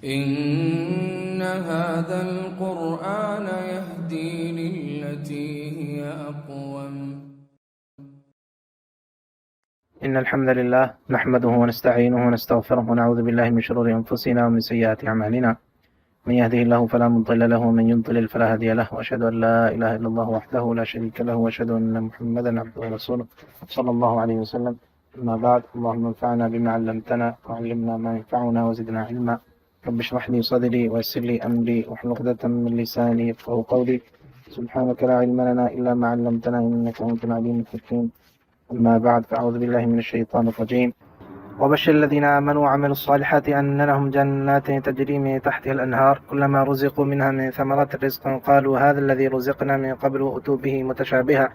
إن هذا القرآن يهدي للتي هي أقوم. إن الحمد لله نحمده ونستعينه ونستغفره ونعوذ بالله من شرور أنفسنا ومن سيئات أعمالنا، من يهده الله فلا مضل له ومن يضلل فلا هادي له، وأشهد أن لا إله إلا الله وحده لا شريك له، وأشهد أن محمدا عبده ورسوله صلى الله عليه وسلم. أما بعد، اللهم انفعنا بما علمتنا وعلمنا ما ينفعنا وزدنا علما. رب اشرح لي صدري ويسر لي أمري واحلل عقدة من لساني يفقهوا قولي. سبحانك لا علم لنا إلا ما علمتنا إنك أنت العليم الحكيم. أما بعد، فأعوذ بالله من الشيطان الرجيم. وبشر الذين آمنوا وعملوا الصالحات أن لهم جنات تجري من تحتها الأنهار كلما رزقوا منها من ثمرات رزقا قالوا هذا الذي رزقنا من قبل وأتوا به متشابها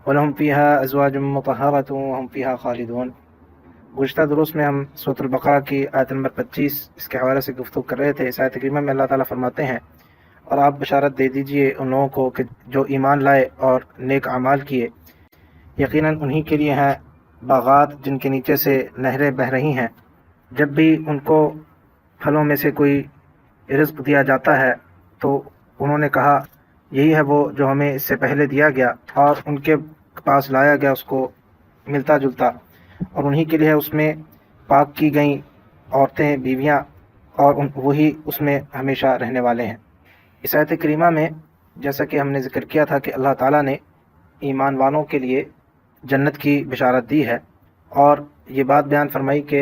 ولهم فيها أزواج مطهرة وهم فيها خالدون. گزشتہ دروس میں ہم سورۃ البقرہ کی آیت نمبر 25 اس کے حوالے سے گفتگو کر رہے تھے۔ اس آیت کریمہ میں اللہ تعالیٰ فرماتے ہیں، اور آپ بشارت دے دیجئے ان لوگوں کو کہ جو ایمان لائے اور نیک اعمال کیے، یقیناً انہی کے لیے ہیں باغات جن کے نیچے سے نہریں بہہ رہی ہیں۔ جب بھی ان کو پھلوں میں سے کوئی رزق دیا جاتا ہے تو انہوں نے کہا یہی ہے وہ جو ہمیں اس سے پہلے دیا گیا، اور ان کے پاس لایا گیا اس کو ملتا جلتا، اور انہی کے لیے اس میں پاک کی گئیں عورتیں، بیویاں، اور وہی اس میں ہمیشہ رہنے والے ہیں۔ اس آیت کریمہ میں جیسا کہ ہم نے ذکر کیا تھا کہ اللہ تعالیٰ نے ایمان والوں کے لیے جنت کی بشارت دی ہے، اور یہ بات بیان فرمائی کہ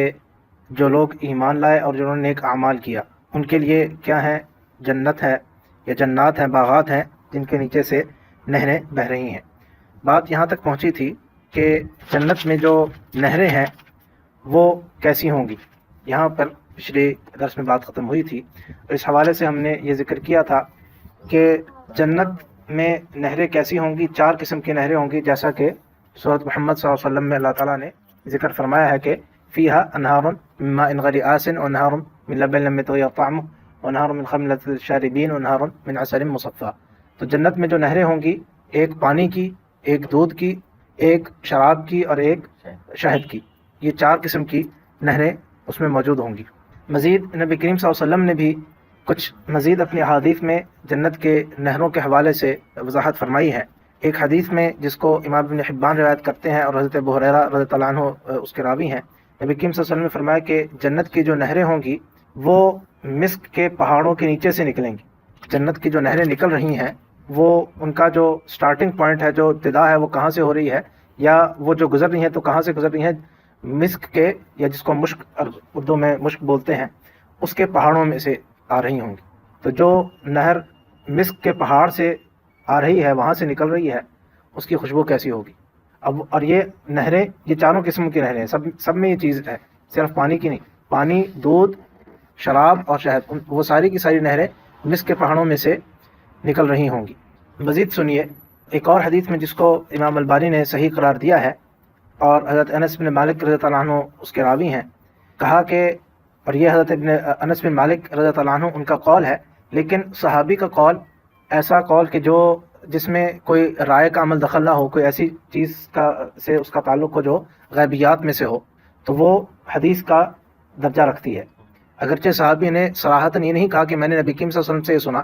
جو لوگ ایمان لائے اور جنہوں نے نیک اعمال کیا ان کے لیے کیا ہے، جنت ہے یا جنات ہیں، باغات ہیں جن کے نیچے سے نہریں بہہ رہی ہیں۔ بات یہاں تک پہنچی تھی کہ جنت میں جو نہریں ہیں وہ کیسی ہوں گی۔ یہاں پر پچھلے درس میں بات ختم ہوئی تھی، اور اس حوالے سے ہم نے یہ ذکر کیا تھا کہ جنت میں نہریں کیسی ہوں گی۔ 4 قسم کی نہریں ہوں گی، جیسا کہ سورۃ محمد صلی اللہ علیہ وسلم میں اللہ تعالیٰ نے ذکر فرمایا ہے کہ فیہا انہار من ماء غیر آسن وانہار من لبن لم یتغیر طعمہ وانہار من خمر للشاربین وانہار من عسل مصفی۔ تو جنت میں جو نہریں ہوں گی، ایک پانی کی، ایک دودھ کی، ایک شراب کی، اور ایک شہد کی، یہ 4 قسم کی نہریں اس میں موجود ہوں گی۔ مزید نبی کریم صلی اللہ علیہ وسلم نے بھی کچھ مزید اپنی احادیث میں جنت کے نہروں کے حوالے سے وضاحت فرمائی ہے۔ ایک حدیث میں جس کو امام ابن حبان روایت کرتے ہیں اور حضرت ابو ہریرہ رضی اللہ عنہ اس کے راوی ہیں، نبی کریم صلی اللہ علیہ وسلم نے فرمایا کہ جنت کی جو نہریں ہوں گی وہ مسک کے پہاڑوں کے نیچے سے نکلیں گی۔ جنت کی جو نہریں نکل رہی ہیں وہ ان کا جو سٹارٹنگ پوائنٹ ہے، جو ابتدا ہے، وہ کہاں سے ہو رہی ہے، یا وہ جو گزر رہی ہیں تو کہاں سے گزر رہی ہیں؟ مسک کے، یا جس کو مشک اردو میں مشک بولتے ہیں، اس کے پہاڑوں میں سے آ رہی ہوں گی۔ تو جو نہر مسک کے پہاڑ سے آ رہی ہے، وہاں سے نکل رہی ہے، اس کی خوشبو کیسی ہوگی۔ اب اور یہ نہریں، یہ 4 قسم کی نہریں، سب میں یہ چیز ہے، صرف پانی کی نہیں، پانی، دودھ، شراب اور شہد، وہ ساری کی ساری نہریں مسک کے پہاڑوں میں سے نکل رہی ہوں گی۔ مزید سنیے ایک اور حدیث میں جس کو امام البانی نے صحیح قرار دیا ہے، اور حضرت انس بن مالک رضی اللہ عنہ اس کے راوی ہیں، کہا کہ، اور یہ حضرت انس بن مالک رضی اللہ عنہ ان کا قول ہے، لیکن صحابی کا قول ایسا قول کہ جس میں کوئی رائے کا عمل دخل نہ ہو، کوئی ایسی چیز سے اس کا تعلق ہو جو غیبیات میں سے ہو، تو وہ حدیث کا درجہ رکھتی ہے۔ اگرچہ صحابی نے صراحتاً یہ نہیں کہا کہ میں نے نبی کریم صلی اللہ علیہ وسلم سے یہ سنا،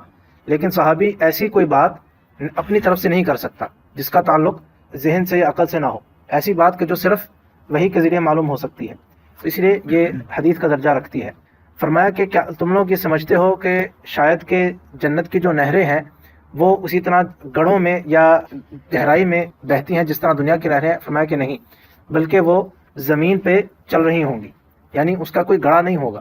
لیکن صحابی ایسی کوئی بات اپنی طرف سے نہیں کر سکتا جس کا تعلق ذہن سے یا عقل سے نہ ہو، ایسی بات کہ جو صرف وحی کے ذریعے معلوم ہو سکتی ہے، تو اس لیے یہ حدیث کا درجہ رکھتی ہے۔ فرمایا کہ کیا تم لوگ یہ سمجھتے ہو کہ شاید کہ جنت کی جو نہریں ہیں وہ اسی طرح گڑھوں میں یا گہرائی میں بہتی ہیں جس طرح دنیا کی نہریں ہیں؟ فرمایا کہ نہیں، بلکہ وہ زمین پہ چل رہی ہوں گی، یعنی اس کا کوئی گڑھا نہیں ہوگا۔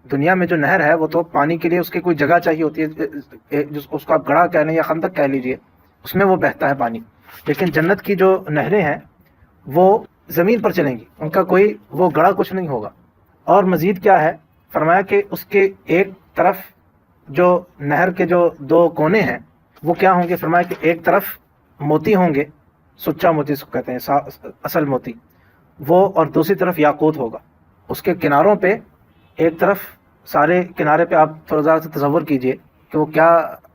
دنیا میں جو نہر ہے وہ تو پانی کے لیے اس کی کوئی جگہ چاہیے ہوتی ہے، جس اس کو آپ گڑھا کہہ لیں یا خندق کہہ لیجئے، اس میں وہ بہتا ہے پانی۔ لیکن جنت کی جو نہریں ہیں وہ زمین پر چلیں گی، ان کا کوئی وہ گڑھا کچھ نہیں ہوگا۔ اور مزید کیا ہے، فرمایا کہ اس کے ایک طرف جو نہر کے جو 2 کونے ہیں وہ کیا ہوں گے؟ فرمایا کہ ایک طرف موتی ہوں گے، سچا موتی اس کو کہتے ہیں، اصل موتی، وہ، اور دوسری طرف یاقوت ہوگا۔ اس کے کناروں پہ، ایک طرف سارے کنارے پہ آپ تھوڑا ذرا سے تصور کیجئے کہ وہ کیا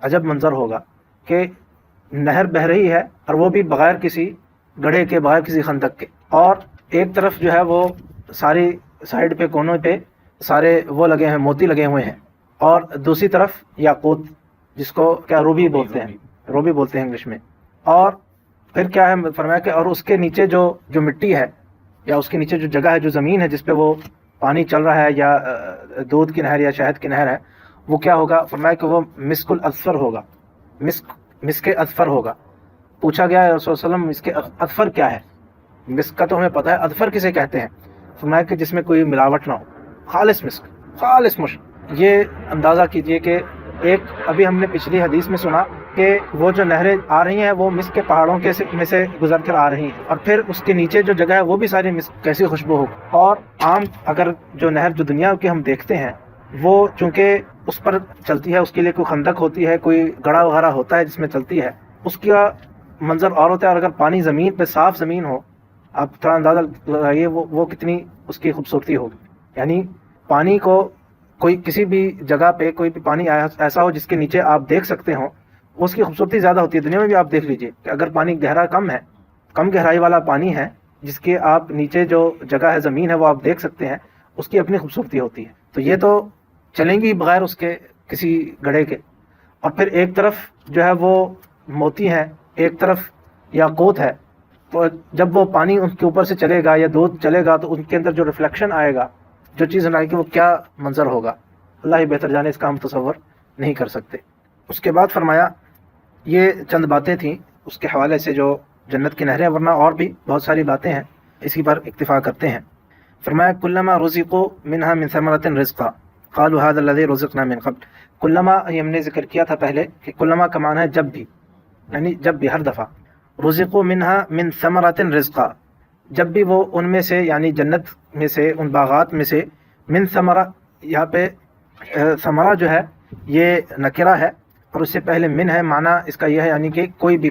عجب منظر ہوگا کہ نہر بہہ رہی ہے، اور وہ بھی بغیر کسی گڑھے کے، بغیر کسی خندق کے، اور ایک طرف جو ہے وہ ساری سائڈ پہ، کونوں پہ سارے وہ لگے ہیں، موتی لگے ہوئے ہیں، اور دوسری طرف یاقوت، جس کو کیا روبی بولتے ہیں، روبی بولتے ہیں انگلش میں. اور پھر کیا ہے فرمایا کہ اور اس کے نیچے جو مٹی ہے یا اس کے نیچے جو جگہ ہے، جو زمین ہے جس پہ وہ پانی چل رہا ہے، یا دودھ کی نہر یا شہد کی نہر ہے، وہ کیا ہوگا؟ فرمایا کہ وہ مسک الاظفر ہوگا، مسک اظفر ہوگا. پوچھا گیا رسول صلی اللہ علیہ وسلم مسک اظفر کیا ہے؟ مسک کا تو ہمیں پتہ ہے، اظفر کسے کہتے ہیں؟ فرمایا کہ جس میں کوئی ملاوٹ نہ ہو، خالص مسک، خالص مشک. یہ اندازہ کیجئے کہ ایک ابھی ہم نے پچھلی حدیث میں سنا کہ وہ جو نہریں آ رہی ہیں وہ مسک کے پہاڑوں کے میں سے گزر کر آ رہی ہیں، اور پھر اس کے نیچے جو جگہ ہے وہ بھی ساری مسک، کیسی خوشبو ہو. اور عام اگر جو نہر جو دنیا کی ہم دیکھتے ہیں، وہ چونکہ اس پر چلتی ہے، اس کے لیے کوئی خندق ہوتی ہے، کوئی گڑھا وغیرہ ہوتا ہے جس میں چلتی ہے، اس کا منظر اور ہوتا ہے. اور اگر پانی زمین پہ صاف زمین ہو، آپ تھوڑا اندازہ لگائیے وہ کتنی اس کی خوبصورتی ہوگی. یعنی پانی کو کوئی کسی بھی جگہ پہ کوئی بھی پانی ایسا ہو جس کے نیچے آپ دیکھ سکتے ہوں، اس کی خوبصورتی زیادہ ہوتی ہے. دنیا میں بھی آپ دیکھ لیجئے کہ اگر پانی گہرا کم ہے، کم گہرائی والا پانی ہے، جس کے آپ نیچے جو جگہ ہے زمین ہے وہ آپ دیکھ سکتے ہیں، اس کی اپنی خوبصورتی ہوتی ہے. تو یہ تو چلیں گی بغیر اس کے کسی گڑھے کے. اور پھر ایک طرف جو ہے وہ موتی ہے، ایک طرف یاقوت ہے. تو جب وہ پانی ان کے اوپر سے چلے گا یا دودھ چلے گا تو ان کے اندر جو ریفلیکشن آئے گا، جو چیز آئے گی، وہ کیا منظر ہوگا، اللہ ہی بہتر جانے، اس کا ہم تصور نہیں کر سکتے. اس کے بعد فرمایا یہ چند باتیں تھیں اس کے حوالے سے جو جنت کی نہریں، ورنہ اور بھی بہت ساری باتیں ہیں، اسی پر اکتفا کرتے ہیں. فرمایا کلما رزقوا منها من ثمرۃ رزقا قالوا هذا الذي رزقنا من قبل. کلما یہ ہم نے ذکر کیا تھا پہلے کہ کلما کا معنی ہے جب بھی، یعنی جب بھی، ہر دفعہ. رزقوا منها من ثمرۃ رزقا، جب بھی وہ ان میں سے، یعنی جنت میں سے، ان باغات میں سے، من ثمرہ، یہاں پہ ثمرہ جو ہے یہ نکرہ ہے، اور اس سے پہلے من ہے. معنی اس کا یہ ہے یعنی کہ کوئی بھی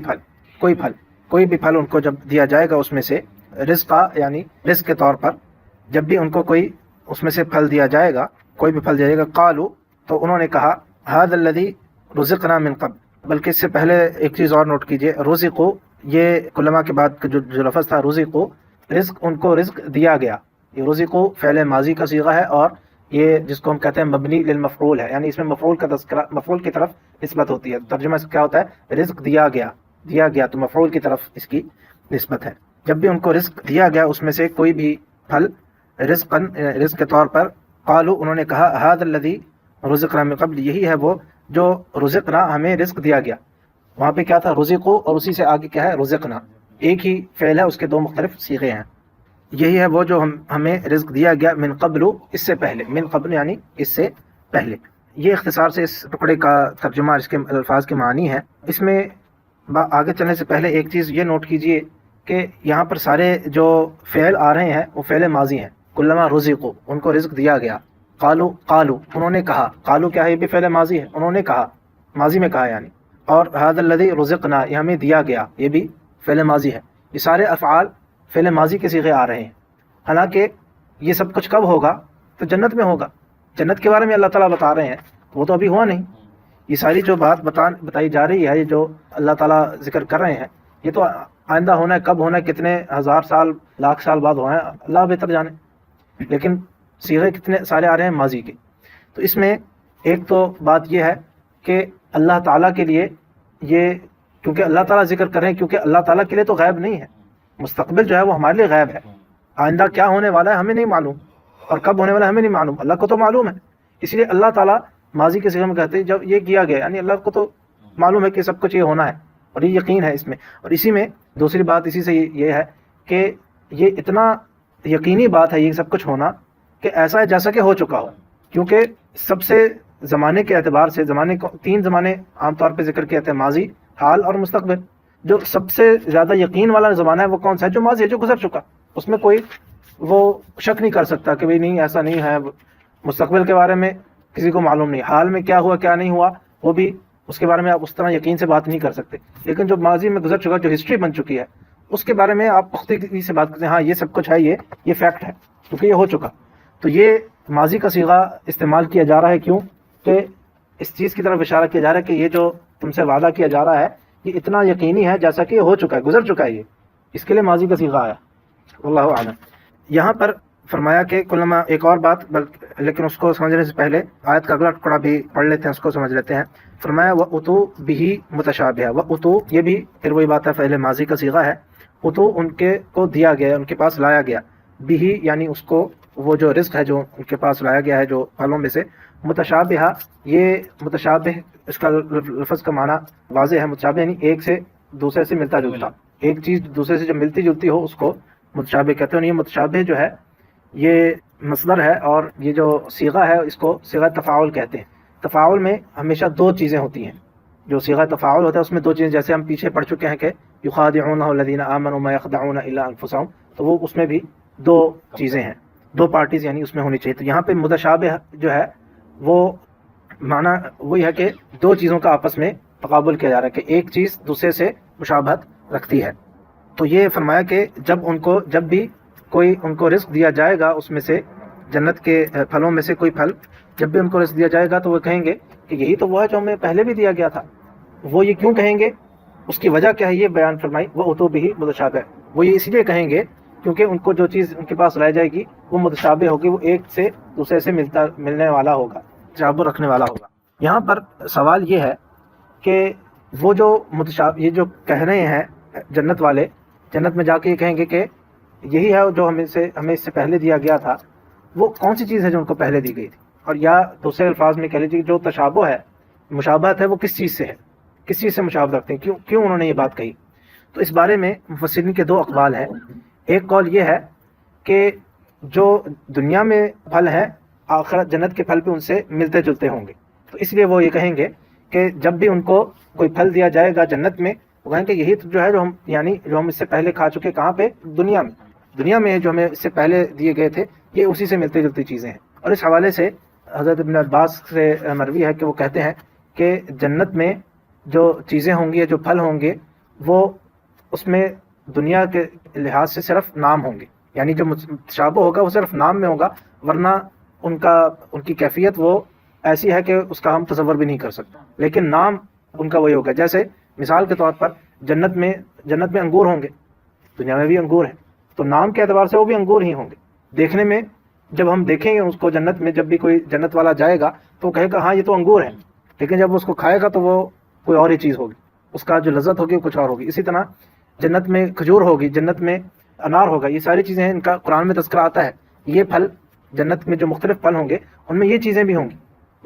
پھل ان کو جب دیا جائے گا اس میں سے، رزقا یعنی رزق کے طور پر، جب بھی ان کو کوئی اس میں سے پھل دیا جائے گا، کوئی بھی پھل دیا جائے گا، قالوا، تو انہوں نے کہا، هذا الذي رزقنا من قبل. بلکہ اس سے پہلے ایک چیز اور نوٹ کیجئے، رزقوا، یہ کلمہ کے بعد جو لفظ تھا رزقوا، رزق، ان کو رزق دیا گیا. یہ رزقوا فعل ماضی کا صیغہ ہے، اور یہ جس کو ہم کہتے ہیں مبنی للمفعول ہے، یعنی اس میں مفعول کا تذکرہ، مفعول کی طرف نسبت ہوتی ہے. ترجمہ اس کا کیا ہوتا ہے؟ رزق دیا گیا، تو مفعول کی طرف اس کی نسبت ہے. جب بھی ان کو رزق دیا گیا اس میں سے کوئی بھی پھل، رزق کے طور پر، قالوا، انہوں نے کہا، هذا الذي رزقنا من قبل، یہی ہے وہ جو رزقنا، ہمیں رزق دیا گیا. وہاں پہ کیا تھا؟ رزقوا، اور اسی سے آگے کیا ہے؟ رزقنا. ایک ہی فعل ہے، اس کے دو مختلف صیغے ہیں. یہی ہے وہ جو ہمیں رزق دیا گیا، من قبل، اس سے پہلے، من قبل یعنی اس سے پہلے. یہ اختصار سے اس ٹکڑے کا ترجمہ، اس کے الفاظ کے معنی ہے. اس میں آگے چلنے سے پہلے ایک چیز یہ نوٹ کیجئے کہ یہاں پر سارے جو فعل آ رہے ہیں وہ فعل ماضی ہیں. کلما رزقوا، ان کو رزق دیا گیا. قالوا، انہوں نے کہا. قالوا کیا ہے؟ یہ بھی فعل ماضی ہے، انہوں نے کہا، ماضی میں کہا یعنی. اور هذا الذي رزقنا، یہ ہمیں دیا گیا، یہ بھی فعل ماضی ہے. یہ سارے افعال فعل ماضی کے صیغے آ رہے ہیں. حالانکہ یہ سب کچھ کب ہوگا؟ تو جنت میں ہوگا. جنت کے بارے میں اللہ تعالیٰ بتا رہے ہیں، وہ تو ابھی ہوا نہیں. یہ ساری جو بات بتائی جا رہی ہے، یہ جو اللہ تعالیٰ ذکر کر رہے ہیں، یہ تو آئندہ ہونا ہے. کب ہونا ہے، کتنے ہزار سال، لاکھ سال بعد ہونا ہے، اللہ بہتر جانے. لیکن صیغے کتنے سارے آ رہے ہیں ماضی کے. تو اس میں ایک تو بات یہ ہے کہ اللہ تعالیٰ کے لیے یہ، کیونکہ اللہ تعالیٰ ذکر کر رہے ہیں، کیونکہ اللہ تعالیٰ کے لیے تو غیب نہیں ہے. مستقبل جو ہے وہ ہمارے لیے غیب ہے. آئندہ کیا ہونے والا ہے ہمیں نہیں معلوم، اور کب ہونے والا ہے ہمیں نہیں معلوم. اللہ کو تو معلوم ہے. اس لیے اللہ تعالیٰ ماضی کے صیغے میں کہتے ہیں جب یہ کیا گیا، یعنی اللہ کو تو معلوم ہے کہ سب کچھ یہ ہونا ہے، اور یہ یقین ہے اس میں. اور اسی میں دوسری بات اسی سے یہ ہے کہ یہ اتنا یقینی بات ہے یہ سب کچھ ہونا کہ ایسا ہے جیسا کہ ہو چکا ہو. کیونکہ سب سے زمانے کے اعتبار سے، زمانے کو 3 زمانے عام طور پہ ذکر کیا جاتے ہیں، ماضی، حال اور مستقبل. جو سب سے زیادہ یقین والا زمانہ ہے وہ کون سا ہے؟ جو ماضی ہے، جو گزر چکا. اس میں کوئی وہ شک نہیں کر سکتا کہ بھئی نہیں ایسا نہیں ہے. مستقبل کے بارے میں کسی کو معلوم نہیں، حال میں کیا ہوا کیا نہیں ہوا وہ بھی اس کے بارے میں آپ اس طرح یقین سے بات نہیں کر سکتے. لیکن جو ماضی میں گزر چکا، جو ہسٹری بن چکی ہے، اس کے بارے میں آپ پختگی سے بات کرتے ہیں، ہاں یہ سب کچھ ہے، یہ فیکٹ ہے، کیونکہ یہ ہو چکا. تو یہ ماضی کا صیغہ استعمال کیا جا رہا ہے. کیوں؟ کہ اس چیز کی طرف اشارہ کیا جا رہا ہے کہ یہ جو تم سے وعدہ کیا جا رہا ہے یہ اتنا یقینی ہے جیسا کہ یہ ہو چکا ہے، گزر چکا ہے. یہ اس کے لیے ماضی کا صیغہ آیا. واللہ اعلم. یہاں پر فرمایا کہ کلما، ایک اور بات لیکن اس کو سمجھنے سے پہلے آیت کا اگلا ٹکڑا بھی پڑھ لیتے ہیں، اس کو سمجھ لیتے ہیں۔ فرمایا وَأُتُوا بِهِ مُتَشَابِهًا، وَأُتُوا یہ بھی پھر وہی بات ہے، فعل ماضی کا صیغہ ہے۔ اتو ان کے کو دیا گیا، ان کے پاس لایا گیا، بھی یعنی اس کو وہ جو رزق ہے جو ان کے پاس لایا گیا ہے جو پھلوں میں سے، متشابہہ یہ متشابہ اس کا لفظ کا معنی واضح ہے، متشابہ یعنی ایک سے دوسرے سے ملتا جلتا، ایک چیز دوسرے سے جب ملتی جلتی ہو اس کو متشابہ کہتے ہیں۔ یہ متشابہ جو ہے یہ مصدر ہے، اور یہ جو صیغہ ہے اس کو صیغہ تفاعل کہتے ہیں۔ تفاعل میں ہمیشہ دو چیزیں ہوتی ہیں، جو صیغہ تفاعل ہوتا ہے اس میں دو چیزیں، جیسے ہم پیچھے پڑھ چکے ہیں کہ یخادعون الذین آمنوا ما یخدعون الا انفسهم، تو وہ اس میں بھی دو چیزیں ہیں، دو پارٹیز یعنی اس میں ہونی چاہیے۔ تو یہاں پہ متشابہ جو ہے وہ معنی وہی ہے کہ دو چیزوں کا آپس میں تقابل کیا جا رہا ہے، کہ ایک چیز دوسرے سے مشابہت رکھتی ہے۔ تو یہ فرمایا کہ جب بھی کوئی ان کو رزق دیا جائے گا اس میں سے، جنت کے پھلوں میں سے کوئی پھل جب بھی ان کو رزق دیا جائے گا تو وہ کہیں گے کہ یہی تو وہ ہے جو ہمیں پہلے بھی دیا گیا تھا۔ وہ یہ کیوں کہیں گے، اس کی وجہ کیا ہے یہ بیان فرمائی، وہ اتو بھی متشابہ، وہ یہ اس لیے کہیں گے کیونکہ ان کو جو چیز ان کے پاس لائی جائے گی وہ متشابہ ہوگی، وہ ایک سے دوسرے سے ملنے والا ہوگا، تشابہ رکھنے والا ہوگا۔ یہاں پر سوال یہ ہے کہ وہ جو متشابہ یہ جو کہہ رہے ہیں جنت والے، جنت میں جا کے یہ کہیں گے کہ یہی ہے جو ہمیں اس سے پہلے دیا گیا تھا، وہ کون سی چیز ہے جو ان کو پہلے دی گئی تھی؟ اور یا دوسرے الفاظ میں کہہ لیجیے جو تشابہ ہے، مشابہت ہے، وہ کس چیز سے ہے، کس چیز سے مشابہت رکھتے ہیں، کیوں انہوں نے یہ بات کہی؟ تو اس بارے میں مفسرین کے دو اقوال ہیں۔ ایک قول یہ ہے کہ جو دنیا میں پھل ہیں آخرت جنت کے پھل بھی ان سے ملتے جلتے ہوں گے، تو اس لیے وہ یہ کہیں گے کہ جب بھی ان کو کوئی پھل دیا جائے گا جنت میں، وہ کہیں گے یہی جو ہے جو ہم اس سے پہلے کھا چکے، کہاں پہ؟ دنیا میں جو ہمیں اس سے پہلے دیے گئے تھے، یہ اسی سے ملتے جلتی چیزیں ہیں۔ اور اس حوالے سے حضرت ابن عباس سے مروی ہے کہ وہ کہتے ہیں کہ جنت میں جو چیزیں ہوں گی یا جو پھل ہوں گے وہ اس میں دنیا کے لحاظ سے صرف نام ہوں گے، یعنی جو متشابہ ہوگا وہ صرف نام میں ہوگا، ورنہ ان کی کیفیت وہ ایسی ہے کہ اس کا ہم تصور بھی نہیں کر سکتے، لیکن نام ان کا وہی ہوگا۔ جیسے مثال کے طور پر جنت میں انگور ہوں گے، دنیا میں بھی انگور ہیں، تو نام کے اعتبار سے وہ بھی انگور ہی ہوں گے۔ دیکھنے میں جب ہم دیکھیں گے اس کو جنت میں، جب بھی کوئی جنت والا جائے گا تو وہ کہے گا ہاں یہ تو انگور ہے، لیکن جب اس کو کھائے گا تو وہ کوئی اور ہی چیز ہوگی، اس کا جو لذت ہوگی وہ کچھ اور ہوگی۔ اسی طرح جنت میں کھجور ہوگی، جنت میں انار ہوگا، یہ ساری چیزیں ہیں، ان کا قرآن میں تذکرہ آتا ہے۔ یہ پھل جنت میں جو مختلف پھل ہوں گے ان میں یہ چیزیں بھی ہوں گی،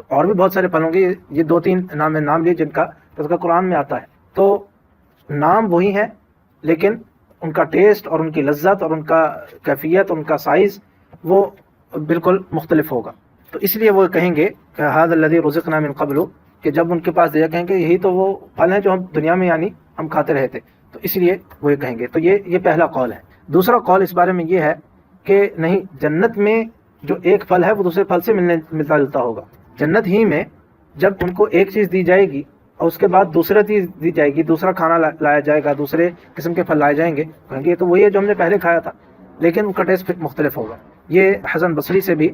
اور بھی بہت سارے پھل ہوں گے، یہ دو تین نام لیے جن کا تذکرہ قرآن میں آتا ہے۔ تو نام وہی ہیں لیکن ان کا ٹیسٹ اور ان کی لذت اور ان کا کیفیت، ان کا سائز وہ بالکل مختلف ہوگا۔ تو اس لیے وہ کہیں گے کہ ھذا الذی رزقنا من قبل، کہ جب ان کے پاس دیا کہیں گے یہی تو وہ پھل ہیں جو ہم دنیا میں یعنی ہم کھاتے رہے تھے، تو اس لیے وہ یہ کہیں گے۔ تو یہ پہلا قول ہے۔ دوسرا قول اس بارے میں یہ ہے کہ نہیں، جنت میں جو ایک پھل ہے وہ دوسرے پھل سے ملتا جلتا ہوگا۔ جنت ہی میں جب ان کو ایک چیز دی جائے گی اور اس کے بعد دوسرا چیز دی جائے گی، دوسرا کھانا لایا جائے گا، دوسرے قسم کے پھل لائے جائیں گے، کہیں گے یہ تو وہی ہے جو ہم نے پہلے کھایا تھا، لیکن ان کا ٹیسٹ پھر مختلف ہوگا۔ یہ حسن بصری سے بھی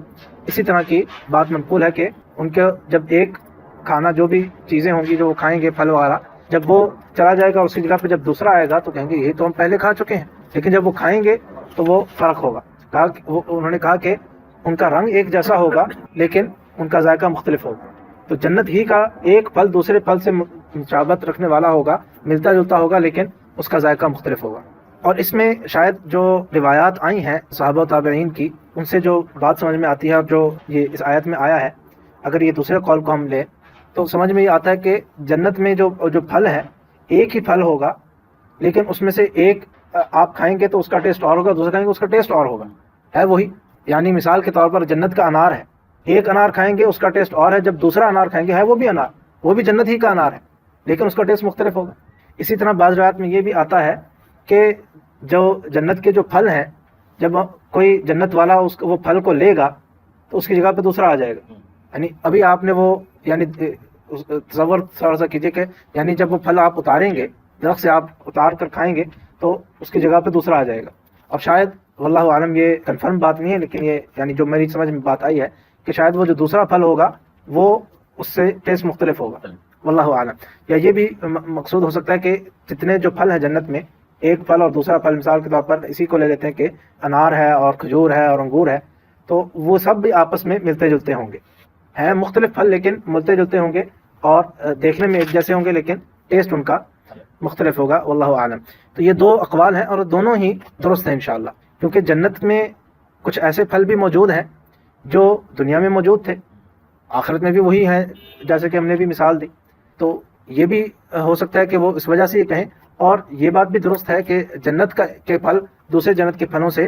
اسی طرح کی بات منقول ہے کہ ان کے جب ایک کھانا جو بھی چیزیں ہوں گی جو وہ کھائیں گے پھل وغیرہ، جب وہ چلا جائے گا اس کی جگہ پہ جب دوسرا آئے گا تو کہیں گے یہی تو ہم پہلے کھا چکے ہیں، لیکن جب وہ کھائیں گے تو وہ فرق ہوگا۔ انہوں نے کہا کہ ان کا رنگ ایک جیسا ہوگا لیکن ان کا ذائقہ مختلف ہوگا۔ تو جنت ہی کا ایک پھل دوسرے پھل سے مشابہت رکھنے والا ہوگا، ملتا جلتا ہوگا، لیکن اس کا ذائقہ مختلف ہوگا۔ اور اس میں شاید جو روایات آئی ہیں صحابہ و تابعین کی، ان سے جو بات سمجھ میں آتی ہے اور جو یہ اس آیت میں آیا ہے، اگر یہ دوسرے قول کو ہم لیں تو سمجھ میں یہ آتا ہے کہ جنت میں جو پھل ہے ایک ہی پھل ہوگا، لیکن اس میں سے ایک آپ کھائیں گے تو اس کا ٹیسٹ اور ہوگا، دوسرا کھائیں گے اس کا ٹیسٹ اور ہوگا، ہے وہی۔ یعنی مثال کے طور پر جنت کا انار ہے، ایک انار کھائیں گے اس کا ٹیسٹ اور ہے، جب دوسرا انار کھائیں گے ہے وہ بھی انار، وہ بھی جنت ہی کا انار ہے، لیکن اس کا ٹیسٹ مختلف ہوگا۔ اسی طرح بعض روایات میں یہ بھی آتا ہے کہ جو جنت کے جو پھل ہیں، جب کوئی جنت والا وہ پھل کو لے گا تو اس کی جگہ پہ دوسرا آ جائے گا۔ یعنی ابھی آپ نے وہ یعنی تصور تھوڑا سا کیجیے کہ یعنی جب وہ پھل آپ اتاریں گے، درخت سے آپ اتار کر کھائیں گے تو اس کی جگہ پہ دوسرا آ جائے گا۔ اب شاید واللہ عالم یہ کنفرم بات نہیں ہے، لیکن یہ یعنی جو میری سمجھ میں بات آئی ہے کہ شاید وہ جو دوسرا پھل ہوگا وہ اس سے ٹیسٹ مختلف ہوگا، واللہ عالم۔ یا یہ بھی مقصود ہو سکتا ہے کہ جتنے جو پھل ہیں جنت میں ایک پھل اور دوسرا پھل، مثال کے طور پر اسی کو لے لیتے ہیں کہ انار ہے اور کھجور ہے اور انگور ہے، تو وہ سب بھی آپس میں ملتے جلتے ہوں گے، ہیں مختلف پھل لیکن ملتے جلتے ہوں گے، اور دیکھنے میں ایک جیسے ہوں گے لیکن ٹیسٹ ان کا مختلف ہوگا، واللہ عالم۔ تو یہ دو اقوال ہیں اور دونوں ہی درست ہیں انشاءاللہ، کیونکہ جنت میں کچھ ایسے پھل بھی موجود ہیں جو دنیا میں موجود تھے، آخرت میں بھی وہی ہیں جیسے کہ ہم نے بھی مثال دی، تو یہ بھی ہو سکتا ہے کہ وہ اس وجہ سے یہ کہیں، اور یہ بات بھی درست ہے کہ جنت کے پھل دوسرے جنت کے پھلوں سے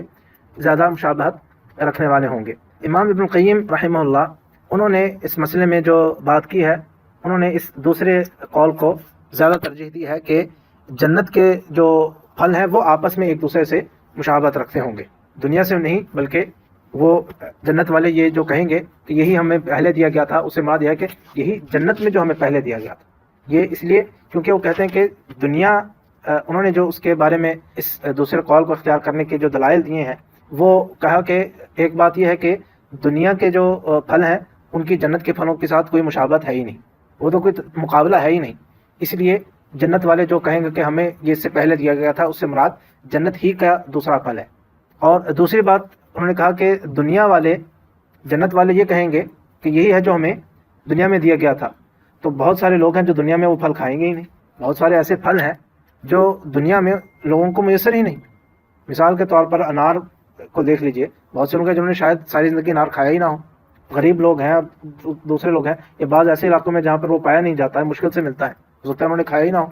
زیادہ مشابہت رکھنے والے ہوں گے۔ امام ابن القیم رحمہ اللہ انہوں نے اس مسئلے میں جو بات کی ہے، انہوں نے اس دوسرے قول کو زیادہ ترجیح دی ہے کہ جنت کے جو پھل ہیں وہ آپس میں ایک دوسرے سے مشابہت رکھتے ہوں گے، دنیا سے نہیں، بلکہ وہ جنت والے یہ جو کہیں گے کہ یہی ہمیں پہلے دیا گیا تھا، اسے مراد یہ ہے کہ یہی جنت میں جو ہمیں پہلے دیا گیا تھا، یہ اس لیے کیونکہ وہ کہتے ہیں کہ دنیا، انہوں نے جو اس کے بارے میں اس دوسرے قول کو اختیار کرنے کے جو دلائل دیے ہیں، وہ کہا کہ ایک بات یہ ہے کہ دنیا کے جو پھل ہیں ان کی جنت کے پھلوں کے ساتھ کوئی مشابہت ہے ہی نہیں، وہ تو کوئی مقابلہ ہے ہی نہیں، اس لیے جنت والے جو کہیں گے کہ ہمیں یہ اس سے پہلے دیا گیا تھا، اس سے مراد جنت ہی کا دوسرا پھل ہے۔ اور دوسری بات انہوں نے کہا کہ دنیا والے، جنت والے یہ کہیں گے کہ یہی ہے جو ہمیں دنیا میں دیا گیا تھا، تو بہت سارے لوگ ہیں جو دنیا میں وہ پھل کھائیں گے ہی نہیں، بہت سارے ایسے پھل ہیں جو دنیا میں لوگوں کو میسر ہی نہیں، مثال کے طور پر انار کو دیکھ لیجئے، بہت سے لوگ ہیں جنہوں نے شاید ساری زندگی انار کھایا ہی نہ ہو، غریب لوگ ہیں، دوسرے لوگ ہیں، یا بعض ایسے علاقوں میں جہاں پر وہ پایا نہیں جاتا ہے، مشکل سے ملتا ہے، ہو سکتا ہے انہوں نے کھایا ہی نہ ہو۔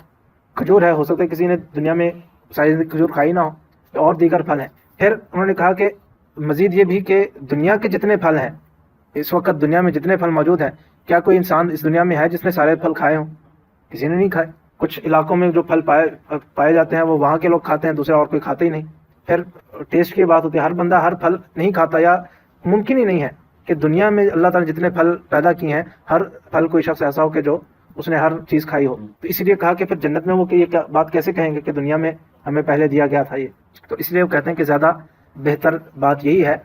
کھجور ہے، ہو سکتا ہے کسی نے دنیا میں ساری زندگی کھجور کھائی نہ ہو، اور دیگر پھل ہیں۔ پھر انہوں نے کہا کہ مزید یہ بھی کہ دنیا کے جتنے پھل ہیں، اس وقت دنیا میں جتنے پھل موجود ہیں، کیا کوئی انسان اس دنیا میں ہے جس نے سارے پھل کھائے ہوں؟ کسی نے نہیں کھائے۔ کچھ علاقوں میں جو پھل پائے جاتے ہیں وہ وہاں کے لوگ کھاتے ہیں، دوسرے اور کوئی کھاتے ہی نہیں۔ پھر ٹیسٹ کی بات ہوتی ہے، ہر بندہ ہر پھل نہیں کھاتا، یا ممکن ہی نہیں ہے کہ دنیا میں اللہ تعالیٰ نے جتنے پھل پیدا کیے ہیں، ہر پھل کوئی شخص ایسا ہو کہ جو اس نے ہر چیز کھائی ہو۔ تو اس لیے کہا کہ پھر جنت میں وہ کہ یہ بات کیسے کہیں گے کہ دنیا میں ہمیں پہلے دیا گیا تھا یہ، تو اس لیے وہ کہتے ہیں کہ زیادہ بہتر بات یہی ہے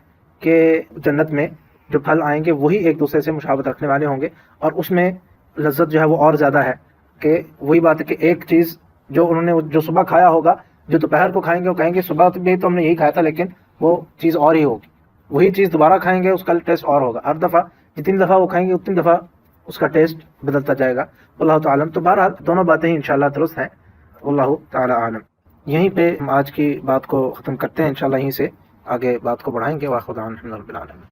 کہ جنت میں جو پھل آئیں گے وہی ایک دوسرے سے مشابہت رکھنے والے ہوں گے، اور اس میں لذت جو ہے وہ اور زیادہ ہے، کہ وہی بات ہے کہ ایک چیز جو انہوں نے جو صبح کھایا ہوگا، جو دوپہر کو کھائیں گے وہ کہیں گے صبح بھی تو ہم نے یہی کھایا تھا، لیکن وہ چیز اور ہی ہوگی، وہی چیز دوبارہ کھائیں گے اس کا ٹیسٹ اور ہوگا، ہر دفعہ جتنی دفعہ وہ کھائیں گے اتنی دفعہ اس کا ٹیسٹ بدلتا جائے گا، اللہ تعالیٰ۔ تو بہرحال دونوں باتیں ہی انشاءاللہ درست ہیں، اللہ تعالیٰ عالم۔ یہیں پہ ہم آج کی بات کو ختم کرتے ہیں، انشاءاللہ یہیں سے آگے بات کو بڑھائیں گے، واخر دعوانا الحمد للہ رب العالمین۔